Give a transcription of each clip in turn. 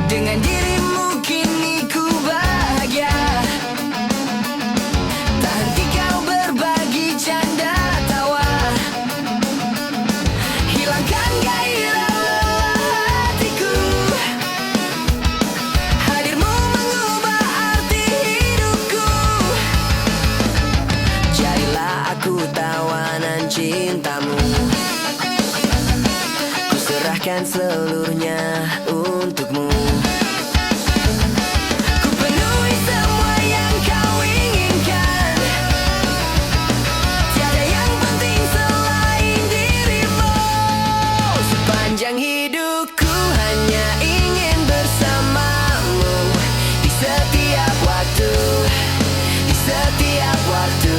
Dengan dirimu kini ku bahagia. Tak henti kau berbagi canda tawa, hilangkan gairah hatiku. Hadirmu mengubah arti hidupku. Jadilah aku tawanan cintamu. Ku serahkan seluruhnya untukmu. Ku penuhi semua yang kau inginkan. Tiada yang penting selain dirimu. Sepanjang hidupku hanya ingin bersamamu. Di setiap waktu, di setiap waktu.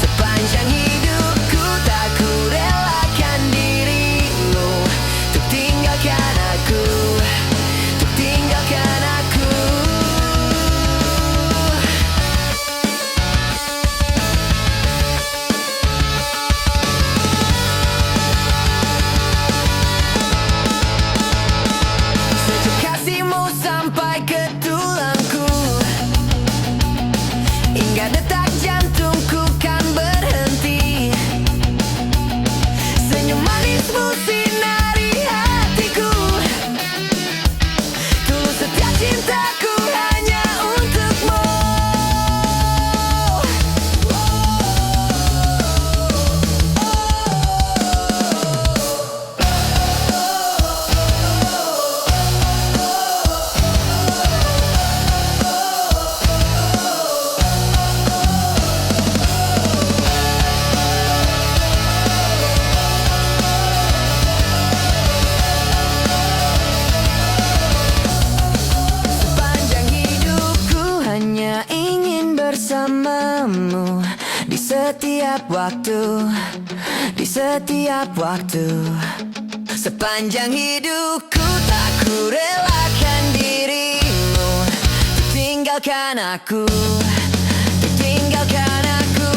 Sepanjang hidupku tak ku relakan dirimu untuk tinggalkan aku, untuk tinggalkan aku. Sejak kasihmu sampai ke tulangku, hingga detak jantungku kan berhenti. Senyum manismu sinari hatiku. Tulus setiap cintaku hanya untukmu. Sepanjang hidupku hanya ingin bersamamu. Di setiap waktu, di setiap waktu. Sepanjang hidupku tak ku relakan dirimu untuk tinggalkan aku, untuk tinggalkan aku.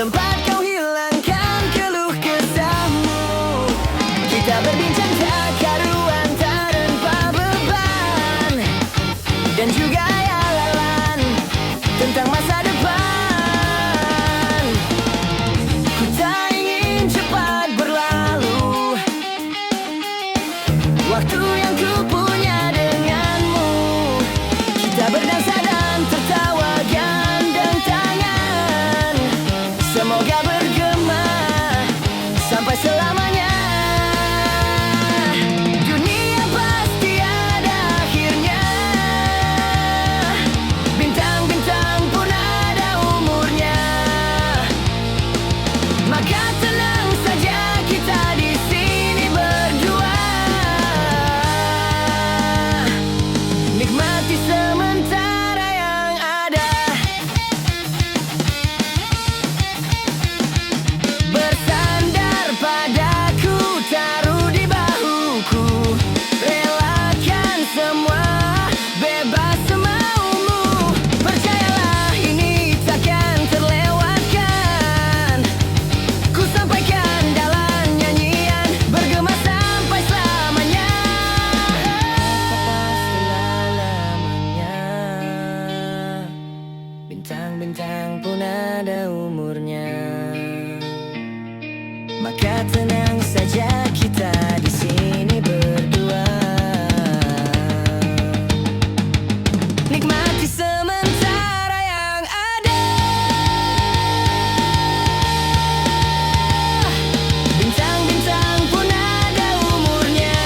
tempat kau hilangkan keluh kesahmu. Kita berbincang tak karuan tanpa beban, dan juga yalalan tentang masa depan. Ku tak ingin cepat berlalu waktu yang ku punya denganmu. Kita berdansa dan tertawa gandeng tangan, semoga bergema sampai selamanya. Dunia pasti ada akhirnya, bintang-bintang pun ada umurnya. Maka tenang saja kita di sini berdua, nikmati sementara yang ada. Bersandar padaku, taruh di bahuku, relakan semua, bebas semaumu. Percayalah ini takkan terlewatkan, ku sampaikan dalam nyanyian, bergema sampai selamanya. Selamanya. Bintang-bintang pun ada umurnya. Maka tenang saja kita di sini berdua, nikmati sementara yang ada. Bintang-bintang pun ada umurnya.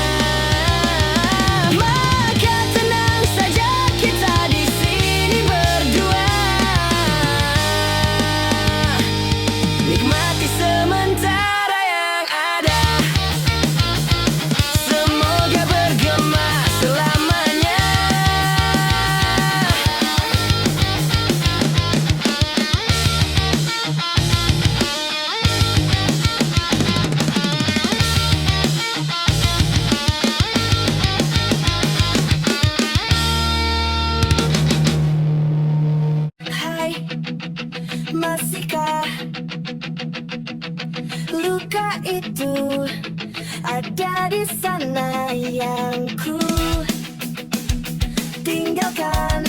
Maka tenang saja kita di sini berdua, nikmati sementara yang ada. Semoga bergema selamanya. Hai, masihkah luka itu ada di sana yang ku tinggalkan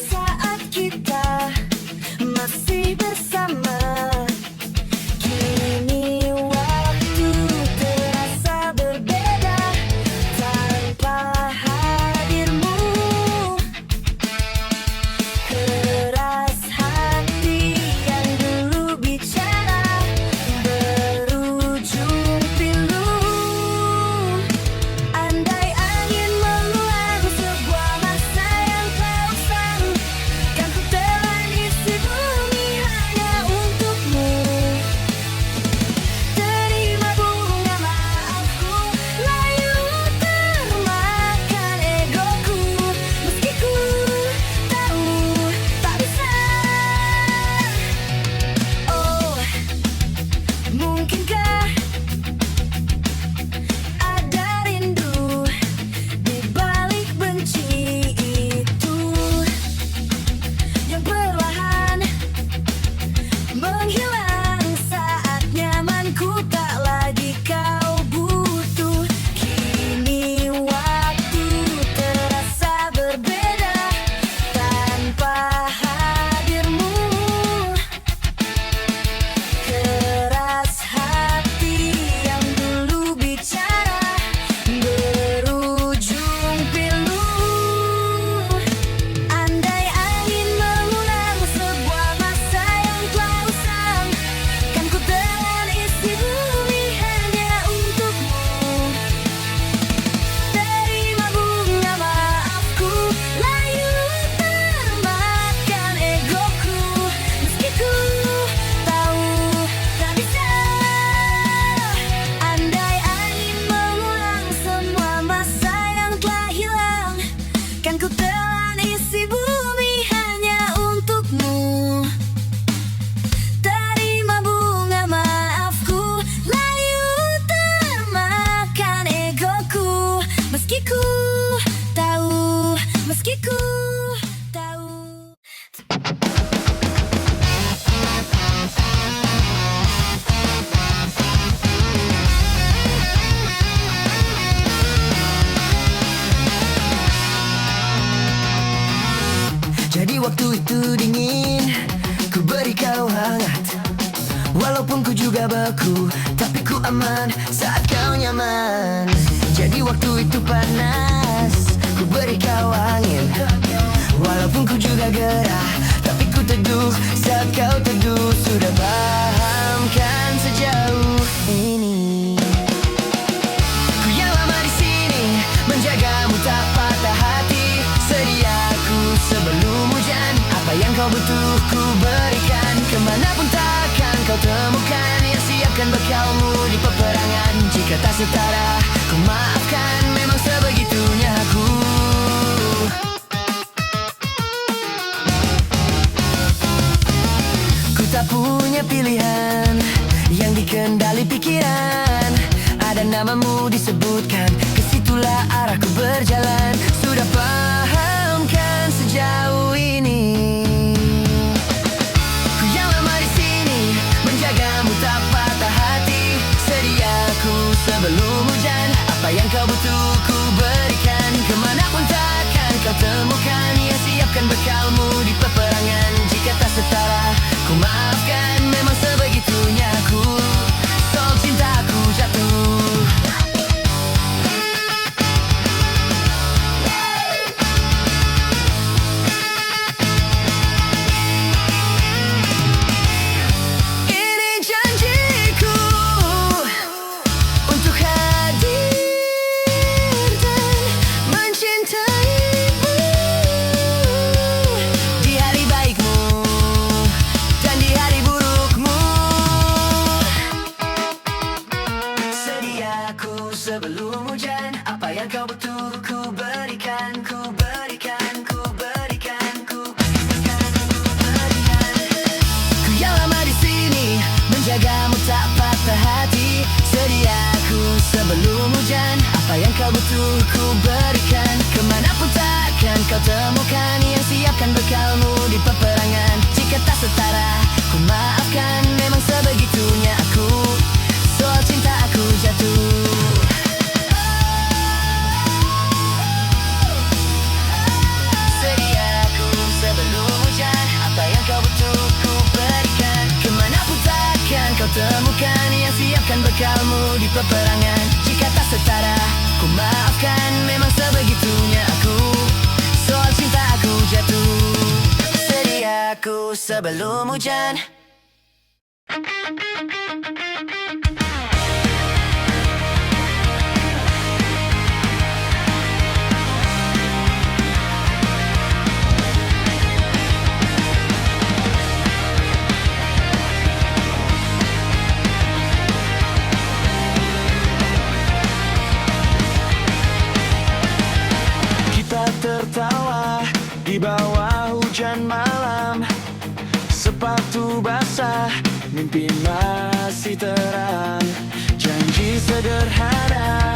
saat kita masih bersama? Kini waktu terasa berbeda tanpa hadirmu. Keras hati yang dulu bicara berujung pilu. Andai angin meluap sebuah masa yang kau usang, kan ku telan waktu dingin, ku beri kau hangat. Walaupun ku juga beku, tapi ku aman saat kau nyaman. Jadi waktu itu panas, ku beri kau angin. Walaupun ku juga gerah, tapi ku teduh saat kau teduh. Sudah paham kan sejauh ini? Ku yang lama di sini, menjagamu tak patah hati. Sediaku sebelum hujan, apa yang kau butuh ku berikan. Kemanapun takkan kau temukan, yang siapkan bekalmu di peperangan. Jika tak setara, ku maafkan, memang sebegitunya aku. Ku tak punya pilihan yang dikendali pikiran. Ada namamu disebutkan, kesitulah arahku berjalan. Sudah paham kan sejauh ini? Ku yang lama di sini, menjagamu tak patah hati. Sediaku sebelum hujan, apa yang kau butuh ku berikan. Kemanapun takkan kau temukan, yang siapkan bekalmu di peperangan. Jika tak setara, ku maafkan, memang sebegitunya aku. Soal cintaku jatuh. Ini janjiku untuk hadir dan mencintaimu di hari baikmu dan di hari burukmu. Sediaku sebelum hujan, apa yang kau butuh ku berikan, ku berikan, ku berikan, ku berikan, ku berikan. Ku yang lama di sini, menjagamu tak patah hati. Sediaku sebelum hujan, apa yang kau butuh ku berikan. Kemanapun takkan kau temukan, yang siapkan bekalmu di peperangan. Jika tak setara, ku maafkan, memang sebegitunya aku. Soal cinta aku jatuh. Sediaku sebelum hujan, apa yang kau butuh ku berikan. Kemanapun takkan kau temukan, yang siapkan bekalmu di peperangan. Jika tak setara, ku maafkan, memang sebegitunya aku. Soal cinta aku jatuh. Sediaku sebelum hujan. Kita tertawa di bawah hujan malam. Sepatu basah, mimpi masih terang. Janji sederhana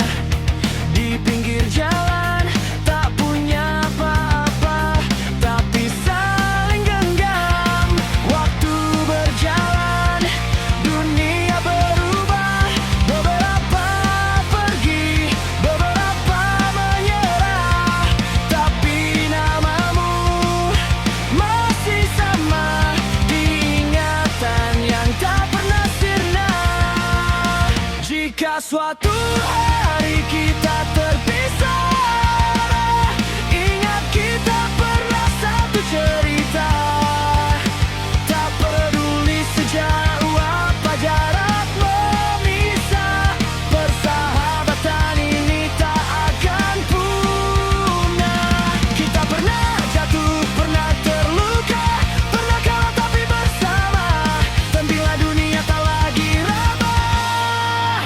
di pinggir jalan, tak punya apa-apa, tapi saling genggam. Waktu berjalan, dunia berubah. Beberapa pergi, beberapa menyerah, tapi namamu masih sama di ingatan yang tak pernah sirna. Jika suatu hari kita terpisah, ingat kita pernah satu cerita. Tak peduli sejauh apa jarak memisah, persahabatan ini tak akan punah. Kita pernah jatuh, pernah terluka, pernah kalah tapi bersama. Dan bila dunia tak lagi ramah,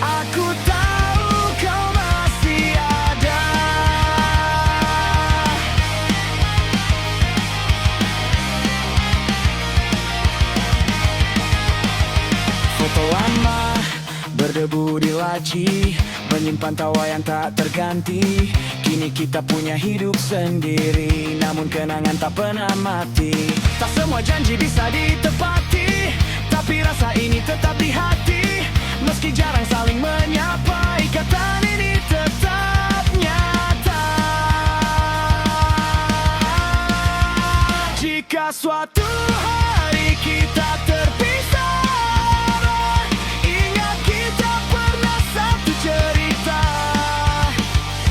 aku tahu kau masih ada. Foto lama berdebu di laci, menyimpan tawa yang tak terganti. Kini kita punya hidup sendiri, namun kenangan tak pernah mati. Tak semua janji bisa ditepati, tapi rasa ini tetap di hati. Meski jarang saling menyapa, ikatan ini tetap nyata. Jika suatu hari kita terpisah, ingat kita pernah satu cerita.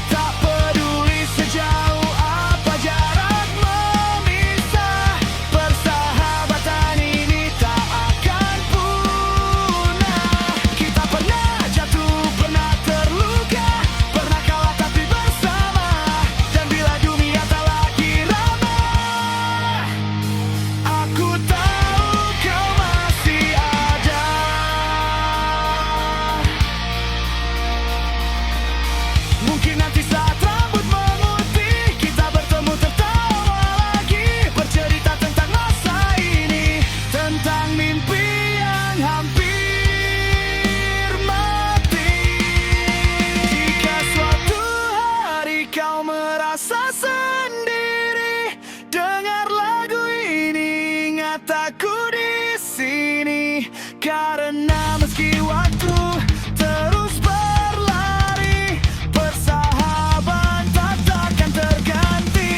Tak peduli sejauh apa jarak memisah, persahabatan ini tak akan punah. Kita pernah jatuh, pernah terluka, pernah kalah tapi bersama. Dan bila dunia tak lagi ramah, aku tahu kau masih ada. Mungkin nanti saat rambut memutih, kita bertemu tertawa lagi, bercerita tentang masa ini, tentang mimpi yang hampir mati. Jika suatu hari kau merasa sendiri, dengar lagu ini, ingat aku di sini. Karena meski waktu terus berlari, persahabatan tak akan terganti.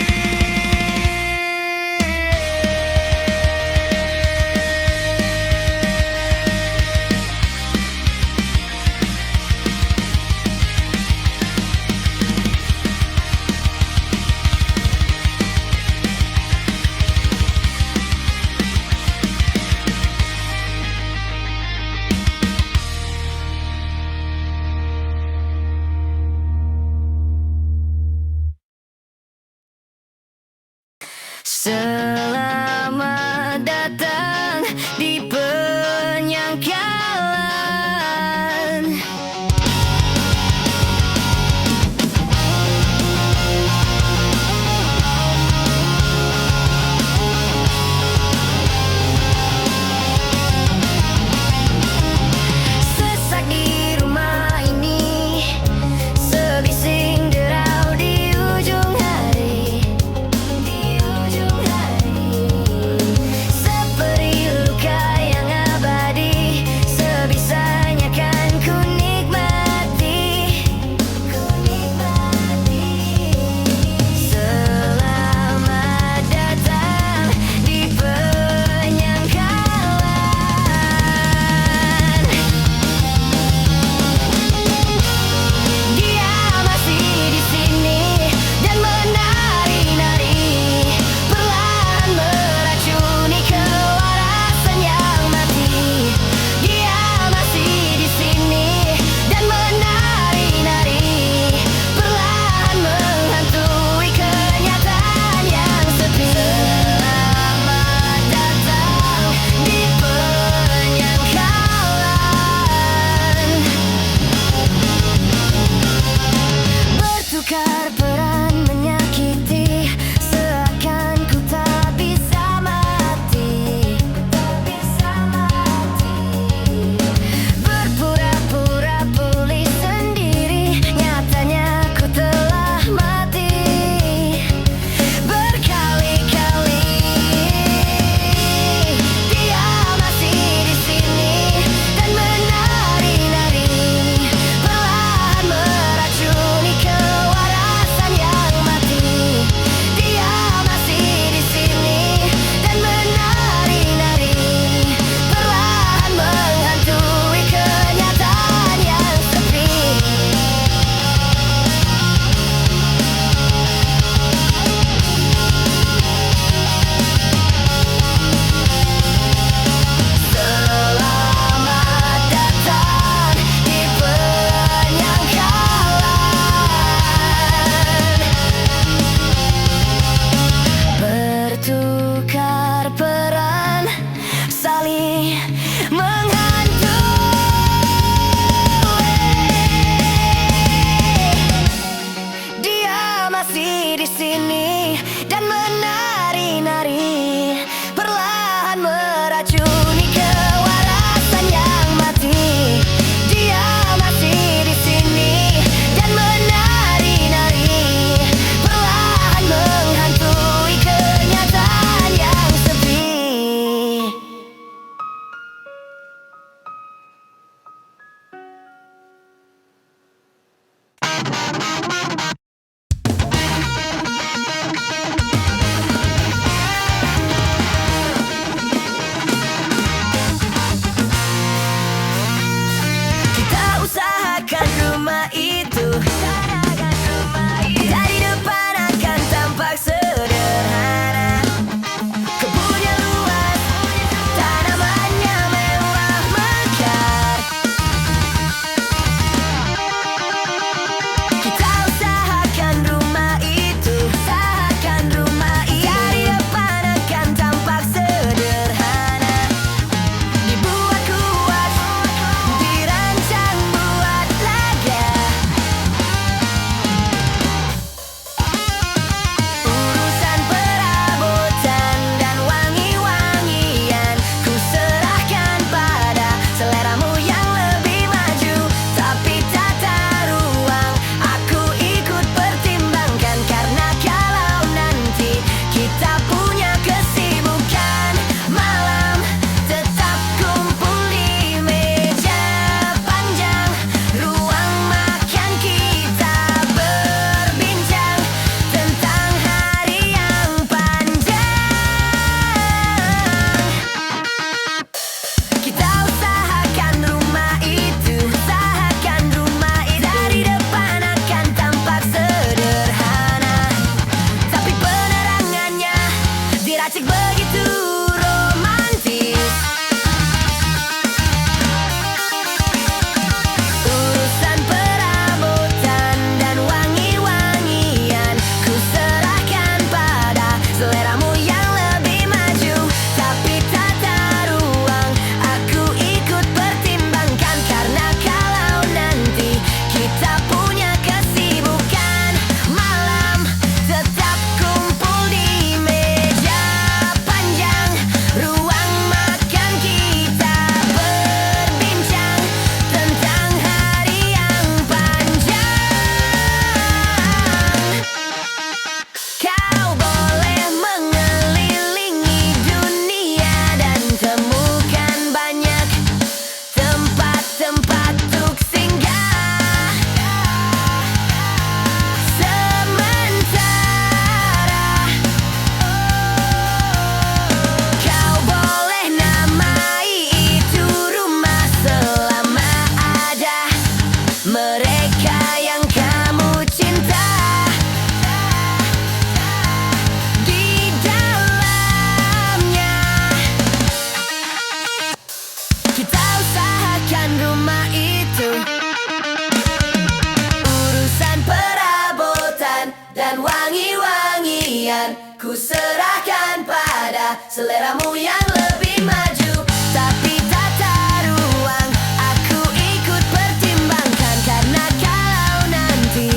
seleramu yang lebih maju. Tapi tata ruang aku ikut pertimbangkan, karena kalau nanti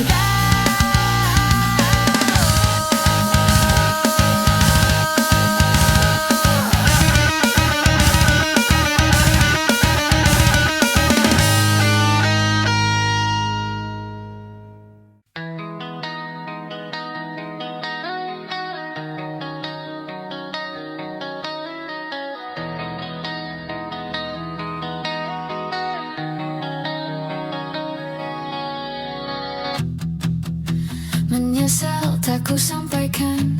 menyesal tak ku sampaikan,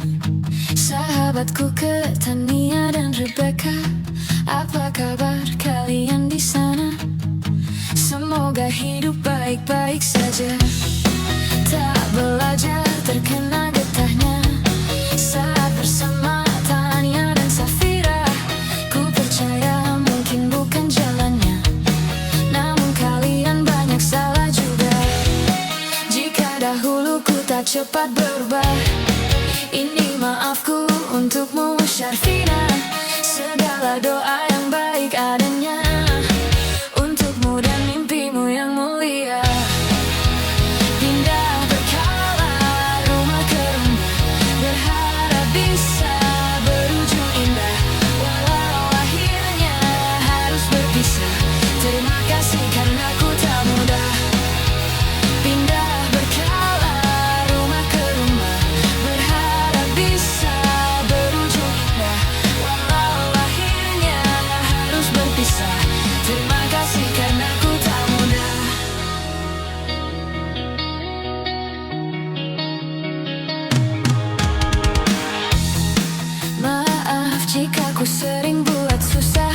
sahabatku Tania dan Rebecca. Apa kabar kalian di sana? Semoga hidup baik-baik saja. Tak belajar terkena getahnya saat bersama Tania dan Safira. Ku percaya mungkin bukan jalannya, namun kalian banyak salah juga. Jika dahulu ku tak cepat berubah, ini maafku untukmu Syarfina. Segala doa yang baik adanya untukmu dan mimpimu yang mulia. Pindah berkala rumah ke rumah, berharap bisa berujung indah. Walau akhirnya harus berpisah, terima kasih karena ku tak mudah. Pindah berkala rumah ke rumah, berharap bisa berujung indah. Walau akhirnya harus berpisah, terima kasih karena ku tak mudah. Maaf jika ku sering buat susah.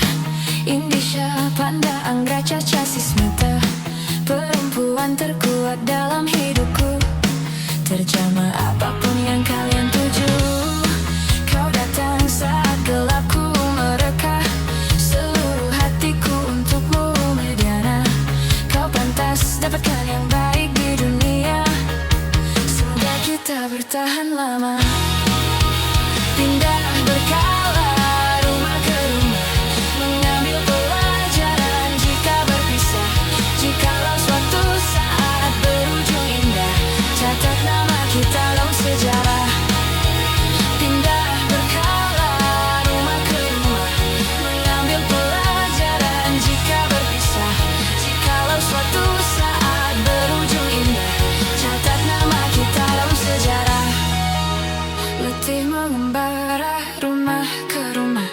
Indisha, Panda, Anggra, Caca, Sismita, perempuan terkuat dalam hidupku. Terjemah apapun yang kalian tuju. Kau datang saat gelapku mereka, seluruh hatiku untukmu Mediana. Kau pantas dapatkan yang baik di dunia, semoga kita bertahan lama. Pindah berkala rumah ke rumah, mengambil pelajaran jika berpisah. Jikalau suatu saat berujung indah, catat nama kita dalam sejarah. Pindah berkala rumah ke rumah, mengambil pelajaran jika berpisah. Jikalau suatu saat berujung indah, catat nama kita dalam sejarah. Letih mengembara rumah ke rumah,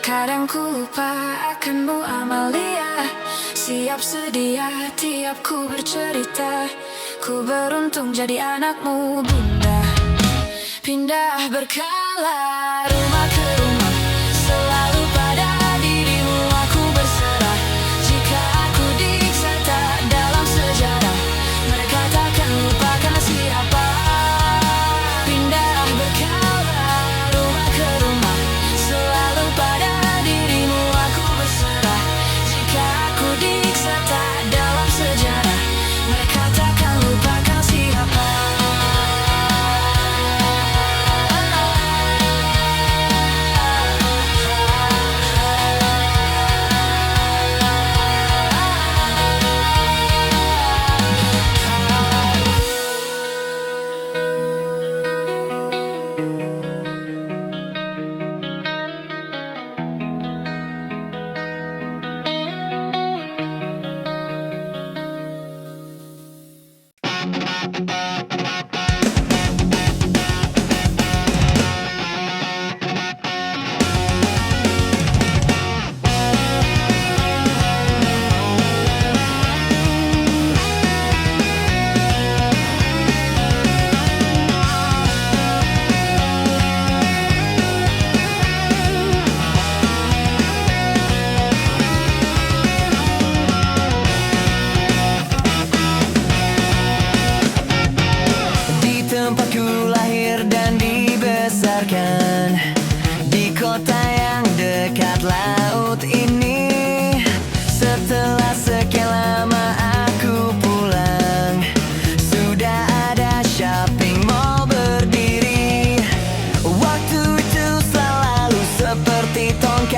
kadang ku lupa akanmu Amalia. Siap sedia tiap ku bercerita, ku beruntung jadi anakmu Bunda. Pindah berkala rumah ke rumah, selalu pada dirimu aku berserah. Jika aku diiksa tak dalam sejarah, mereka takkan lupakan siapa. Pindah berkala rumah ke rumah, selalu pada dirimu aku berserah. Jika aku diiksa tak dalam sejarah, mereka takkan lupakan siapa.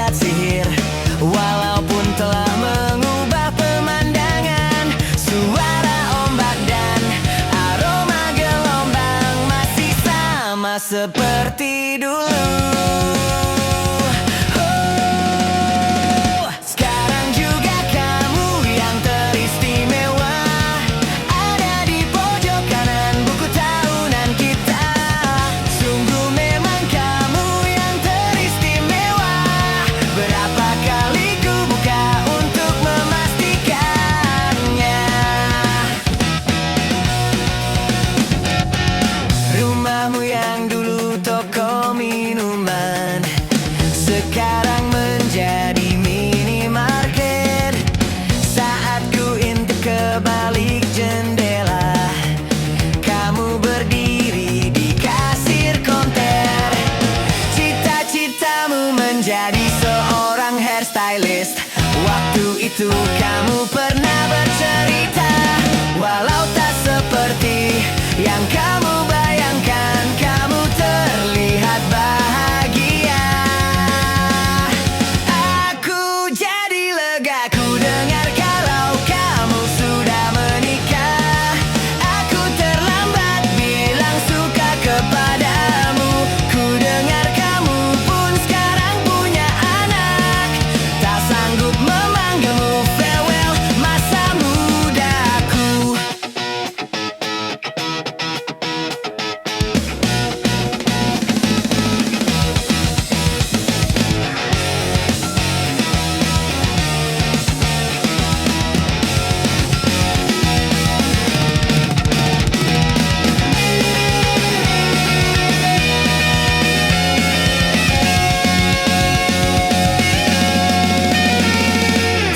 bagaikan sihir. Walaupun telah mengubah pemandangan, suara ombak dan aroma gelombang masih sama seperti dulu. Sekarang juga kamu yang teristimewa, ada di pojok kanan buku tahunan kita. Sungguh memang kamu yang teristimewa. Berapa kali ku buka untuk memastikannya. Rumahmu yang dulu toko minuman, sekarang menjadi minimarket. Saat ku intip ke balik jendela, kamu berdiri di kasir konter. Cita-citamu menjadi seorang hairstylist. Waktu itu kamu pernah bercerita, walau tak seperti yang kamu bayangkan, kamu terlihat bahagia. Aku jadi lega ku dengar kalau kamu sudah menikah. Aku terlambat bilang suka kepadamu. Ku dengar kamu pun sekarang punya anak. Tak sanggup memanggilmu farewell masa mudaku.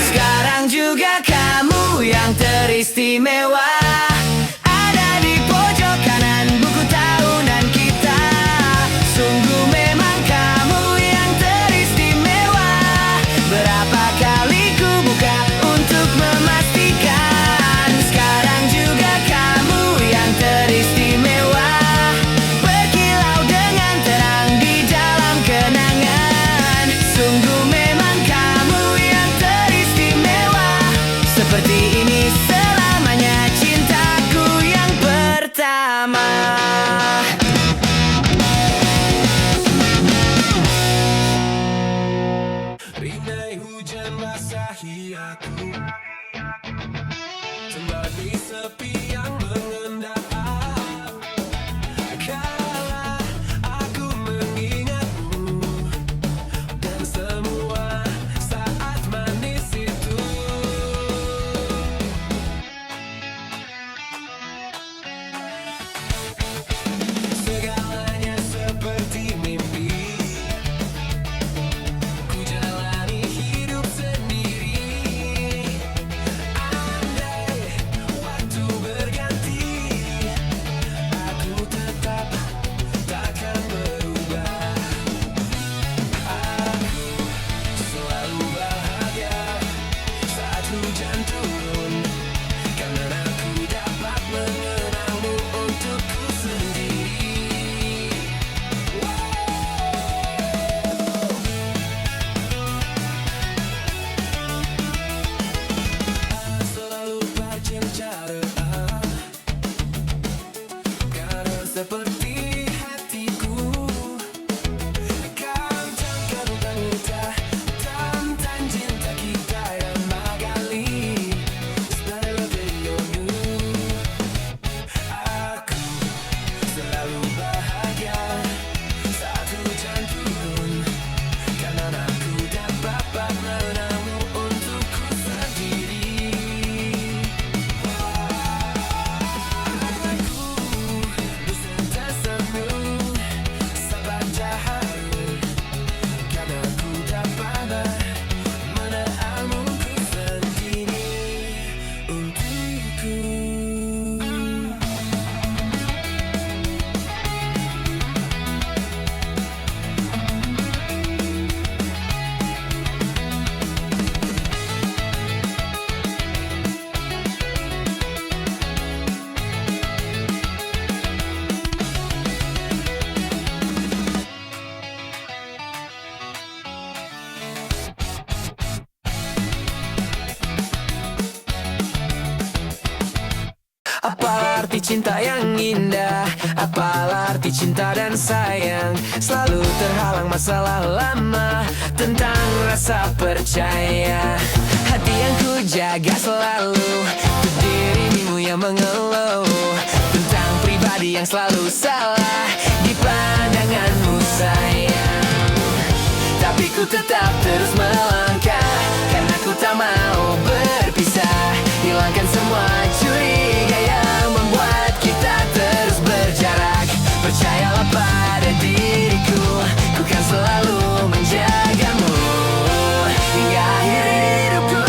Sekarang juga kamu yang teristimewa, ada di pojok kanan buku tahunan kita. Sungguh memang kamu yang teristimewa. Berapa kali ku buka untuk memastikan. Sekarang juga kamu yang teristimewa, berkilau dengan terang di dalam kenangan. Sungguh memang kamu yang teristimewa. Seperti ini selamanya cintaku yang pertama. Rinai hujan basahi aku, kembali sepi yang mengendap. Kala aku mengingatmu dan semua saat manis itu. Segalanya seperti mimpi, ku jalani hidup sendiri. Andai waktu cinta yang indah. Apalah arti cinta dan sayang, selalu terhalang masalah lama. Tentang rasa percaya, hati yang ku jaga selalu, untuk dirimu yang mengeluh. Tentang pribadi yang selalu salah di pandanganmu sayang. Tapi ku tetap terus melangkah, karena ku tak mau berpisah. Hilangkan semua curiga yang membuat kita terus berjarak. Percayalah pada diriku, ku kan selalu menjagamu hingga akhir hidupku.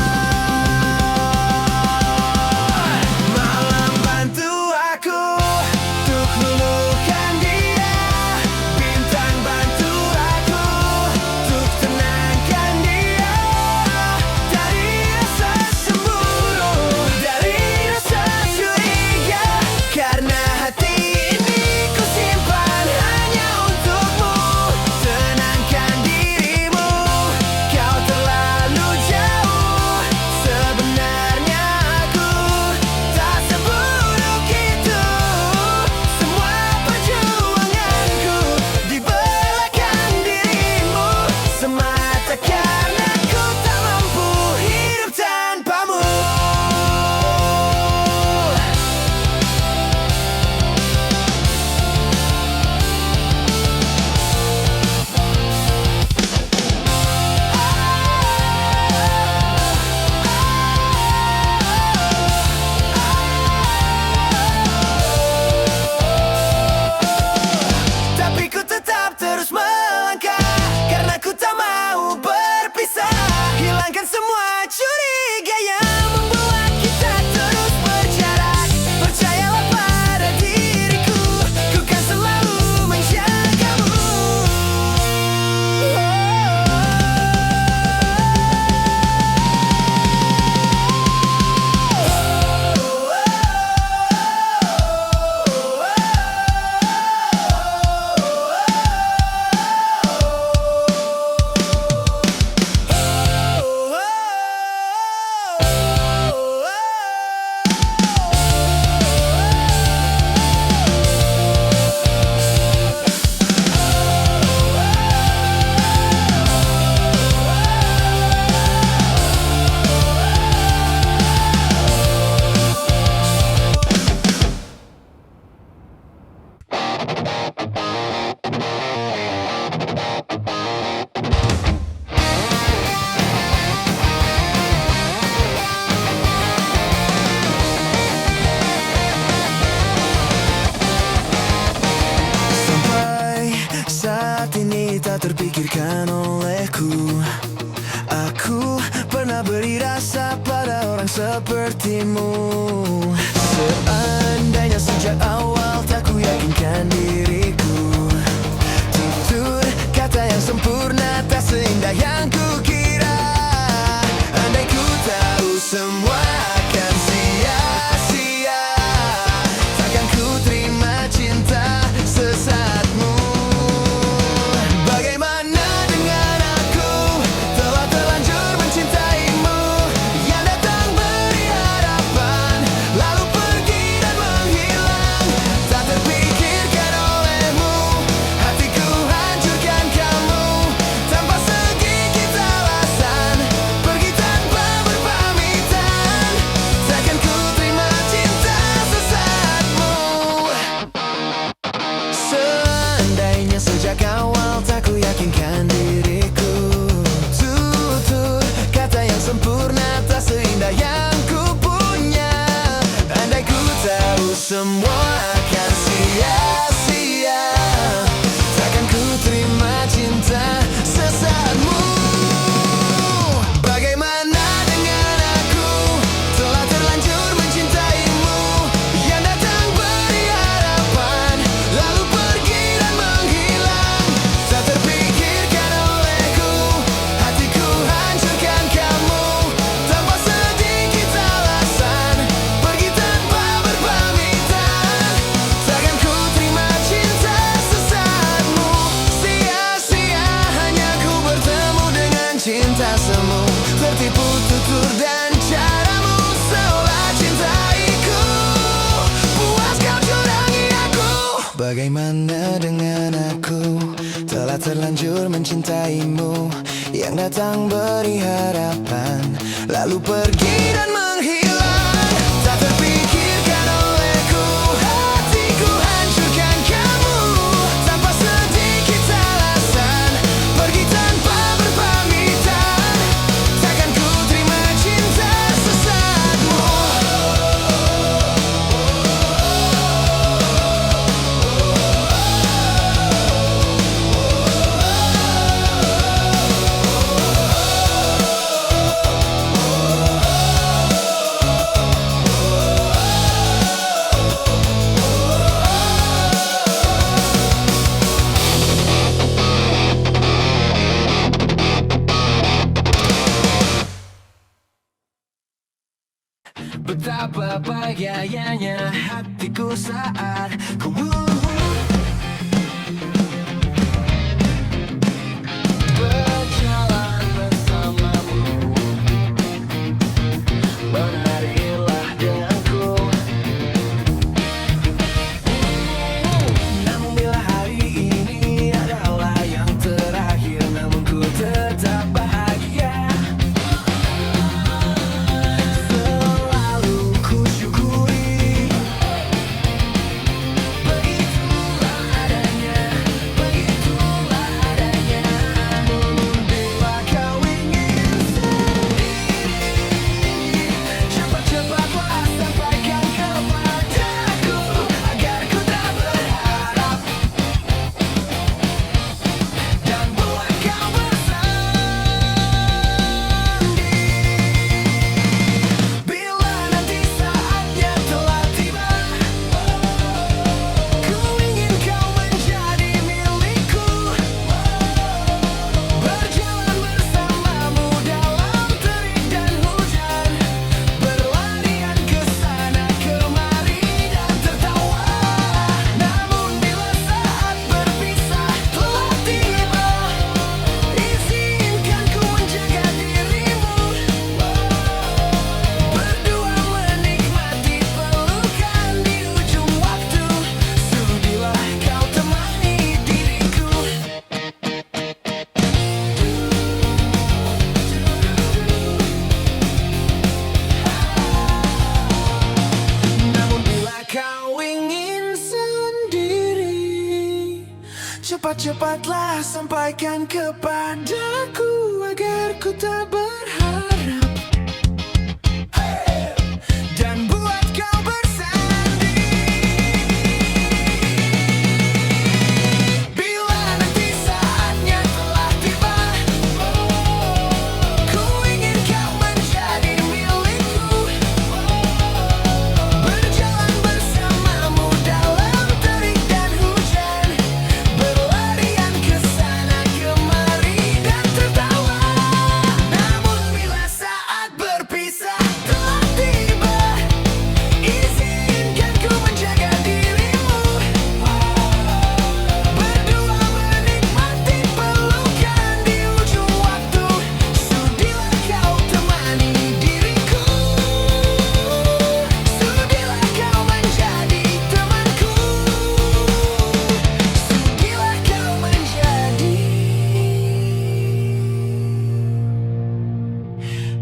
Malam bantu aku untuk melukan dia, bintang bantu aku untuk tenangkan dia. Dari rasa cemburu, dari rasa curiga, karena hati ini ku simpan hanya untukmu. Tenangkan dirimu, kau terlalu jauh. Sebenarnya aku tak seburuk itu. Semua perjuanganku di belakang dirimu, semata karena ku tak mampu hidup tanpamu. Tapi ku tetap terus melangkah, karena ku tak mau berpisah. Hilangkan semua curiga yang membuat kita terus berjarak. Percayalah pada diriku, ku kan selalu menjagamu. Sampai saat ini tak terpikirkan olehku. Aku pernah beri rasa pada orang sepertimu. Seandainya sejak awal tak ku yakinkan diriku, tutur kata yang sempurna tak seindah yang ku kira. Andai ku tahu semua akan sia-sia, takkan ku terima cinta sesaatmu. Bagaimana dengan aku, telah terlanjur mencintaimu, yang datang beri harapan, lalu pergi dan menghilang. Tak terpikirkan olehmu, hatiku hancurkan kamu, tanpa sedikit alasan, pergi tanpa berpamitan. Takkan ku terima cinta sesaatmu. Seandainya sejak awal tak ku yakinkan diriku, tutur kata yang sempurna tak seindah yang ku punya. Andai ku tahu semua akan sia-sia, takkan ku terima cinta sesaatmu. Bagaimana dengan aku, telah terlanjur mencintaimu, yang datang beri harapan, lalu pergi dan menghilang. Tak terpikirkan olehku, hatiku hancurkan kamu, tanpa sedikit alasan, pergi tanpa berpamitan. Takkan ku terima cinta sesaatmu. Sia-sia hanya ku bertemu dengan cinta semu, tertipu tutur dan caramu, seolah cintaiku. Puaskah Bagaimana dengan aku? Telah terlanjur mencintaimu, yang datang beri harapan, lalu pergi dan menghilang. Tak terpikirkan olehku, hatiku hancurkan kamu tanpa sedikit alasan. Pergi tanpa berpamitan, takkan ku terima cinta sesaatmu. Betapa bahagianya hatiku saat ku berjalan bersamamu. Menarilah denganku. Namun bila hari ini adalah yang terakhir, namun ku tetap bahagia. Selalu ku syukuri. Begitulah adanya, begitulah adanya. Namun bila kau ingin sendiri, cepat-cepatlah sampaikan kepadaku agar ku tak berharap dan buat kau bersendiri. Bila nanti saatnya telah tiba, ku ingin kau menjadi milikku. Berjalan bersamamu dalam terik dan hujan, berlarian ke sana kemari dan tertawa. Namun bila saat berpisah telah tiba, izinkan ku menjaga dirimu. Berdua menikmati pelukan di ujung waktu. Sudilah kau temani diriku. Namun bila kau ingin sendiri, cepat-cepatlah sampaikan kepadaku agar ku tak berharap dan buat kau bersendiri. Bila nanti saatnya telah tiba, ku ingin kau menjadi milikku. Berjalan bersamamu dalam terik dan hujan, berlarian ke sana kemari dan tertawa. Namun bila saat berpisah telah tiba, izinkan ku menjaga dirimu. Berdua menikmati pelukan di ujung waktu. Sudilah kau temani diriku. Sudilah kau menjadi temanku. Sudilah kau menjadi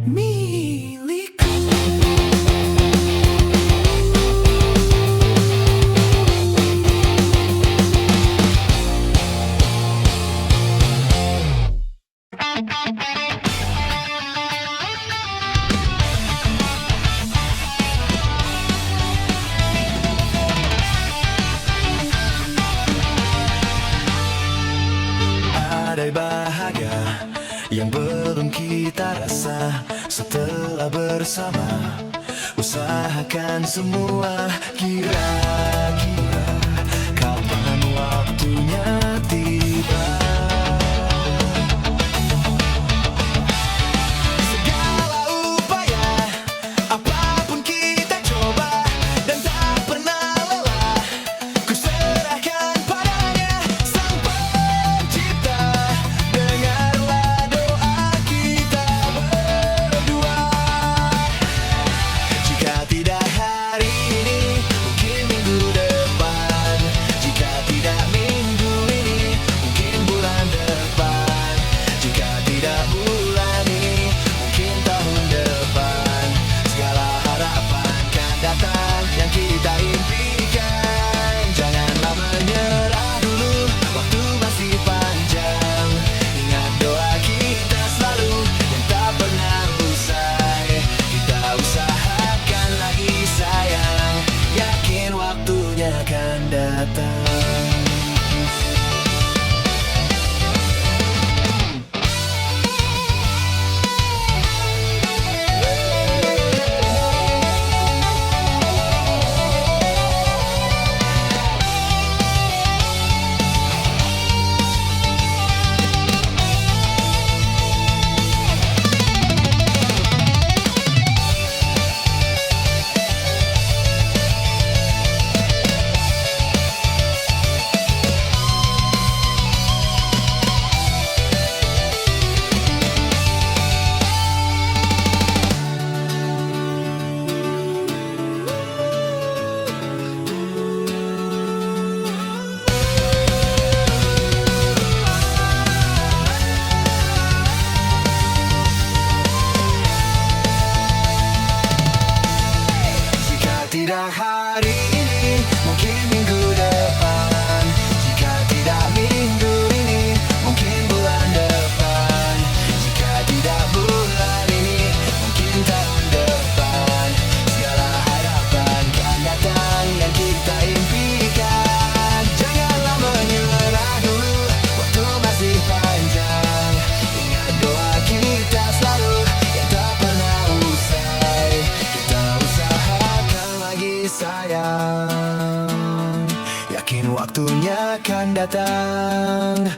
milikku. Ada bahagia yang belum kita rasa setelah bersama. Usahakan semua, kira-kira kapan waktunya tiba. Segala upaya, apapun kita coba dan tak pernah lelah. Ku serahkan padanya Sang Pencipta. Dengarlah doa kita berdua. Jika tidak hari ini, mungkin minggu depan. akan datang.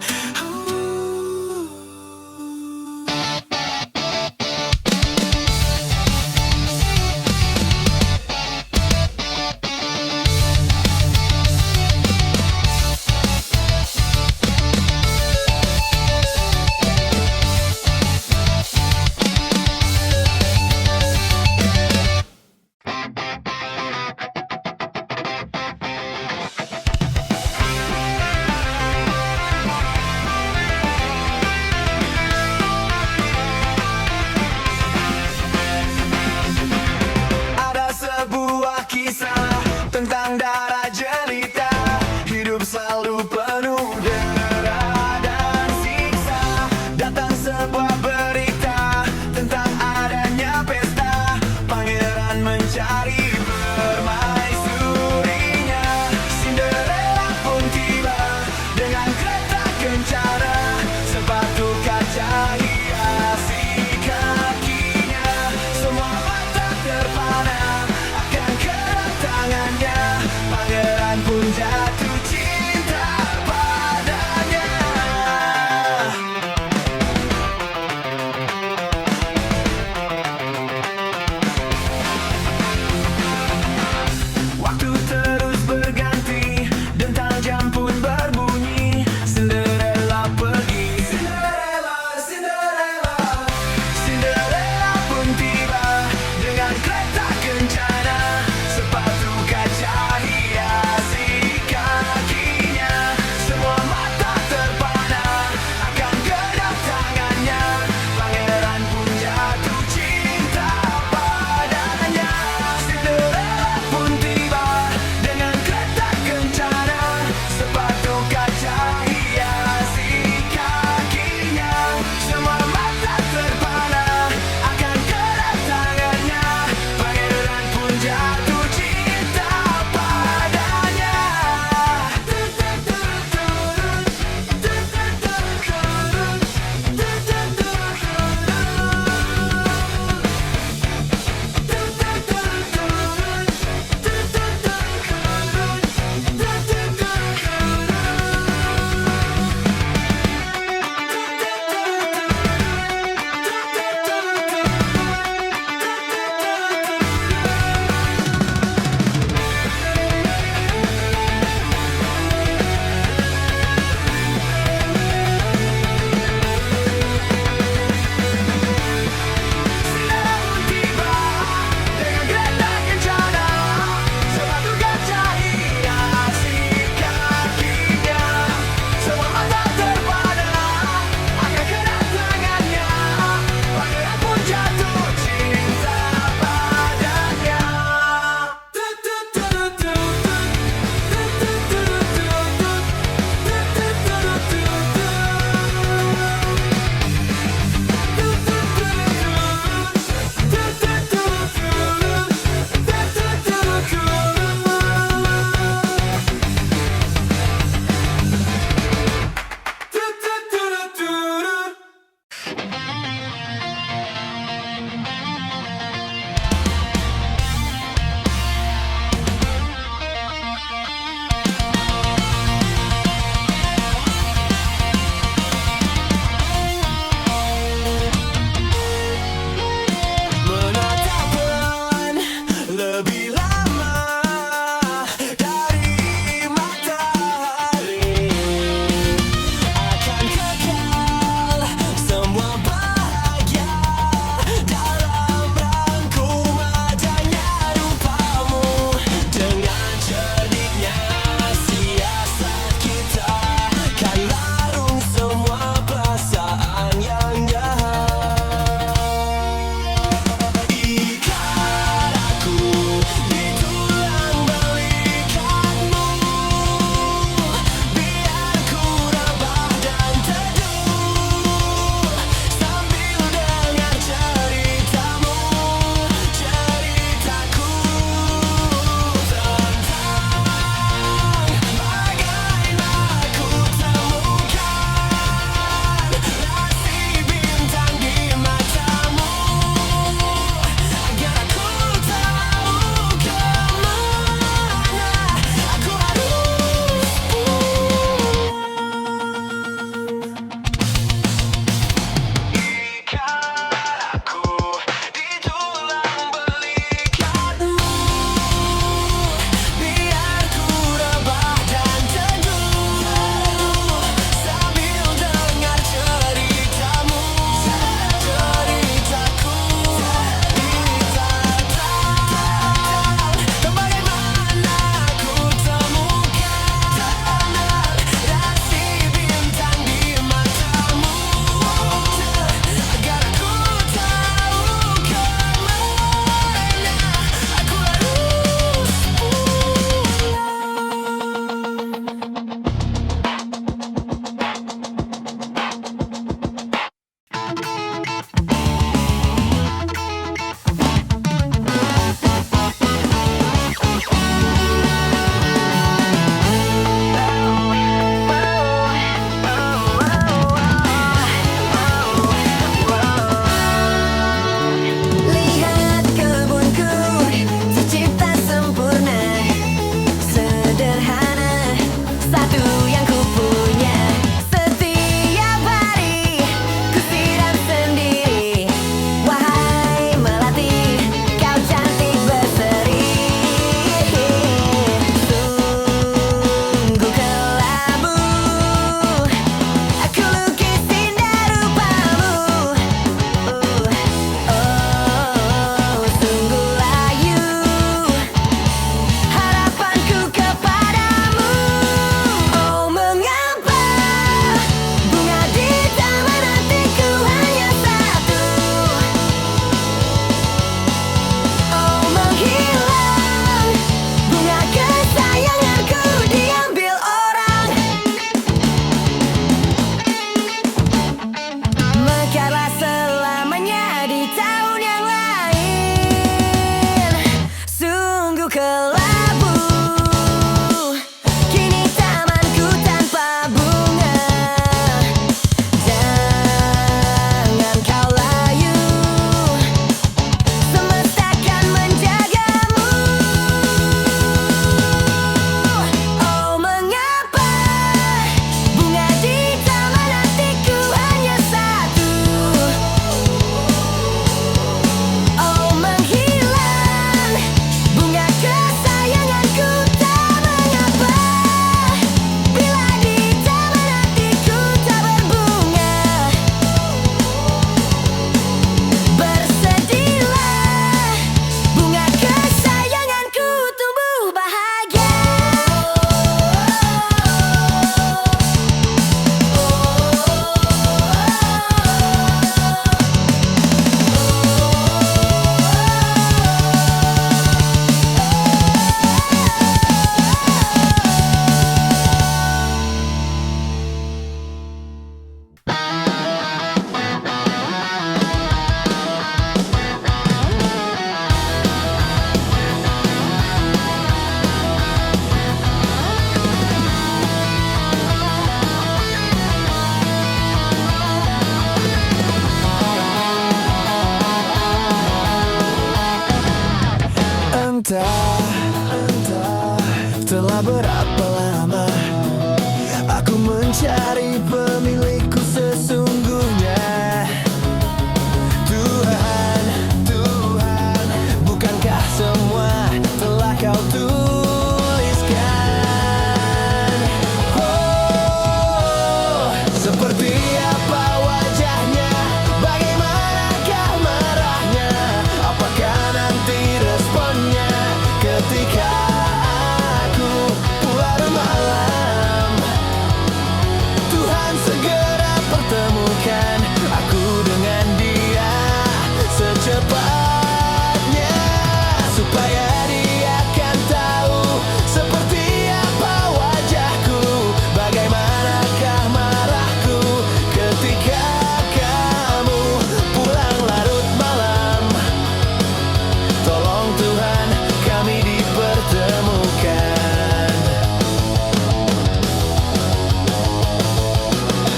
Telah berapa lama aku mencari pemilikku sesungguhnya. Tuhan, Tuhan, bukankah semua telah kau tuliskan? Oh, seperti apa wajahnya, bagaimanakah marahnya, apakah nanti responnya ketika aku pulang malam. Tuhan segera pertemukan aku dengan dia secepatnya, supaya dia kan tahu seperti apa wajahku, bagaimanakah marahku ketika kamu pulang larut malam. Tolong Tuhan kami dipertemukan.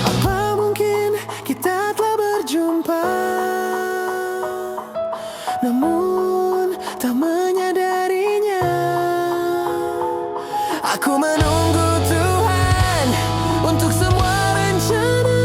Apa mungkin kita telah berjumpa, namun tak menyadarinya. Aku menunggu Tuhan untuk semua rencana.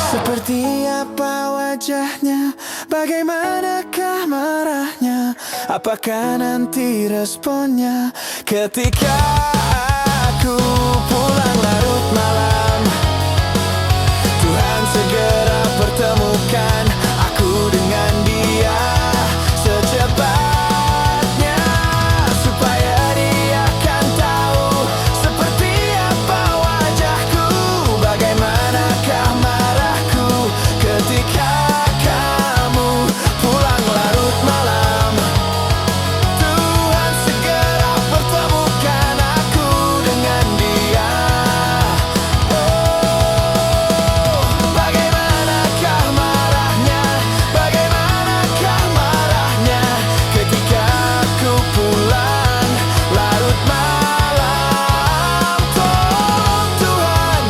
Seperti apa wajahnya, bagaimanakah marahnya, apakah nanti responnya ketika aku pulang larut malam. Tuhan segera pertemukan aku dengan dia secepatnya, supaya dia kan tahu seperti apa wajahku, bagaimanakah marahku ketika kamu pulang larut malam. Tuhan segera pertemukan aku dengan dia. Oh, bagaimanakah marahnya, bagaimanakah marahnya ketika aku pulang larut malam. Tolong Tuhan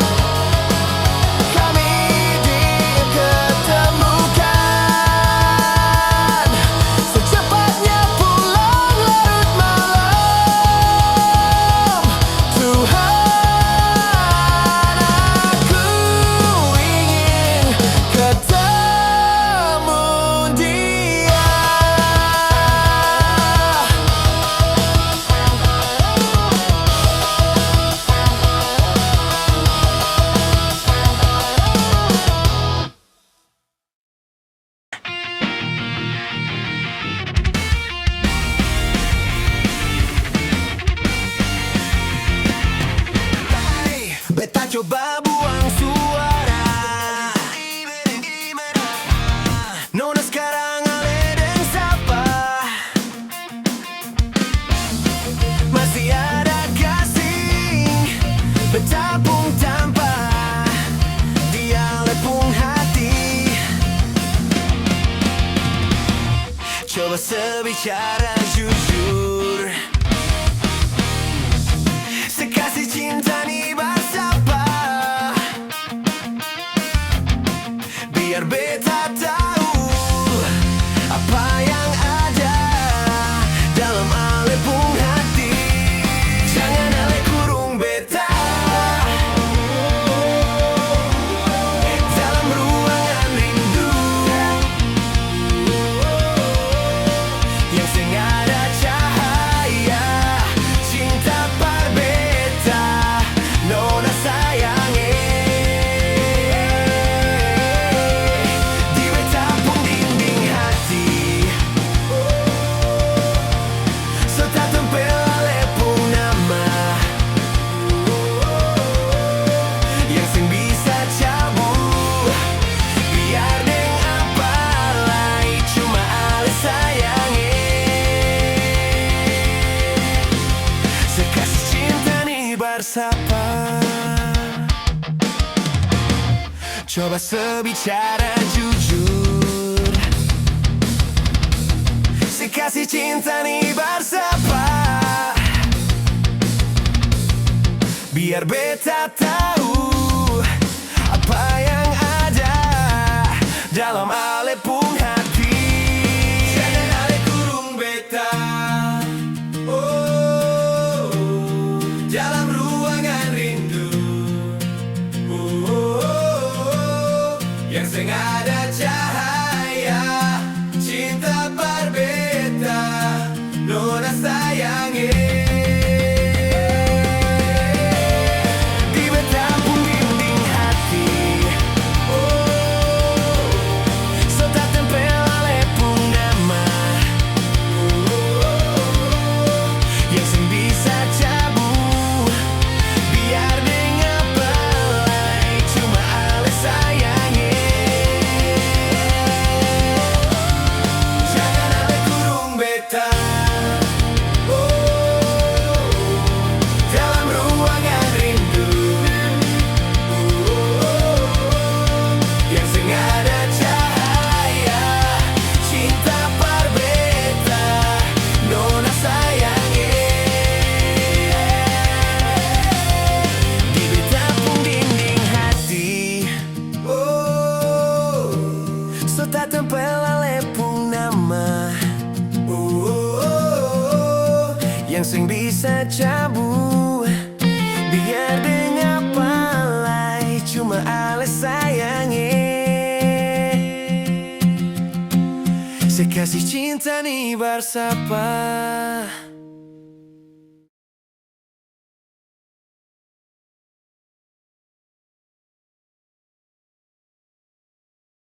kami diketemukan, secepatnya pulang larut malam. Tuhan, aku ingin ketemu dia. Beta coba buang suara, nona sekarang ale dan sapa. Masih ada kasih beta pun tanpa dia lepung hati. Coba sebicara jujur, sekasih cinta nih basapa, biar beta tahu apa yang ada dalam alepung hati. Jangan ale kurung beta dalam ruangan rindu yang sengaja cahaya cinta par beta. bersapa. Coba sebicara jujur, sekasih cinta nih bersapa. Biar beta tahu apa yang ada dalam alepung hati. Jangan ale kurung beta, oh, dalam ruangan rindu, yang seng ada cahaya cinta berbeda, nona sayangi. Tak tempel alepung nama, yang sing bisa cabu. Biar dengan palai cuma ale sayangi. Sekasih cinta nih bersapa.